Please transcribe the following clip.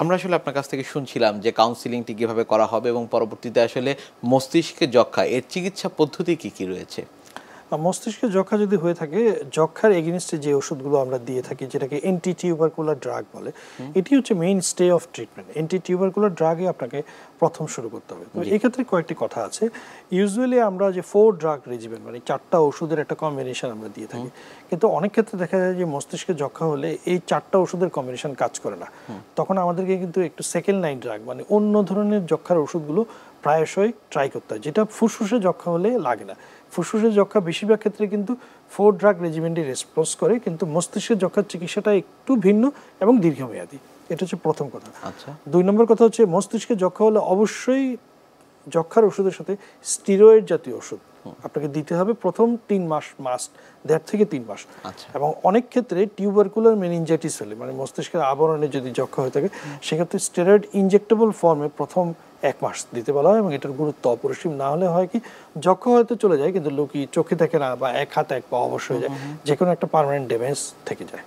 আমরা আসলে আপনার কাছ থেকে শুনছিলাম যে কাউন্সিলিংটি কিভাবে করা হবে এবং পরবর্তীতে আসলে মস্তিষ্কে যক্ষা এর চিকিৎসা পদ্ধতি কি কি রয়েছে? মস্তিষ্কে যক্ষা যদি হয়ে থাকে, যক্ষার এগেনস্টে যে ওষুধগুলো আমরা দিয়ে থাকি যেটাকে অ্যান্টি টিউবারকুলার ড্রাগ বলে, এটি হচ্ছে main stay of treatment. Anti tubercular ড্রাগে আপনাকে প্রথম শুরু করতে হবে। তো এই ক্ষেত্রে কয়েকটি কথা আছে। ইউজুয়ালি আমরা যে 4 ড্রাগ রেজিমেন্ট মানে 4টা ওষুধের একটা কম্বিনেশন আমরা দিয়ে থাকি, কিন্তু অনেক ক্ষেত্রে দেখা যায় যে মস্তিষ্কে যক্ষা হলে এই 4টা ওষুধের কম্বিনেশন কাজ করে না। তখন আমাদেরকে কিন্তু একটু সেকেন্ড লাইন ড্রাগ মানে অন্য ধরনের যক্ষার ওষুধগুলো প্রায়শই ট্রাই করতে হয়, যেটা ফুসফুসে যক্ষা হলে লাগে না। ফুসফুসের যক্ষা বেশিরভাগ ক্ষেত্রে কিন্তু 4 ড্রাগ রেজিমেন্টে রেসপন্স করে, কিন্তু মস্তিষ্কের যক্ষার চিকিৎসাটা একটু ভিন্ন এবং দীর্ঘমেয়াদী। এটা হচ্ছে প্রথম কথা। আচ্ছা। 2 নম্বর কথা হচ্ছে মস্তিষ্কের যক্ষা হলে অবশ্যই যক্ষার ওষুধের সাথে স্টিরয়েড জাতীয় ওষুধ আপনাকে দিতে হবে প্রথম 3 মাস, মাস্ট 1.5 থেকে 3 মাস। আচ্ছা। এবং অনেক ক্ষেত্রে টিউবারকুলার মেনিনজাইটিস হলে মানে মস্তিষ্কের আবরণে যদি যক্ষা হয়ে থাকে, সেক্ষেত্রে স্টেরয়েড ইনজেক্টেবল ফর্মে প্রথম 1 মাস দিতে বলা হয়। এবং এটার গুরুত্ব অপরিসীম। না হলে হয় কি, যক্ষা হয়তো চলে যায় কিন্তু লোকই চোখে দেখে না, বা এক হাত এক পা অবশ্যই হয়ে যায়, যে কোনো একটা পার্মানেন্ট ড্যামেজ থেকে যায়।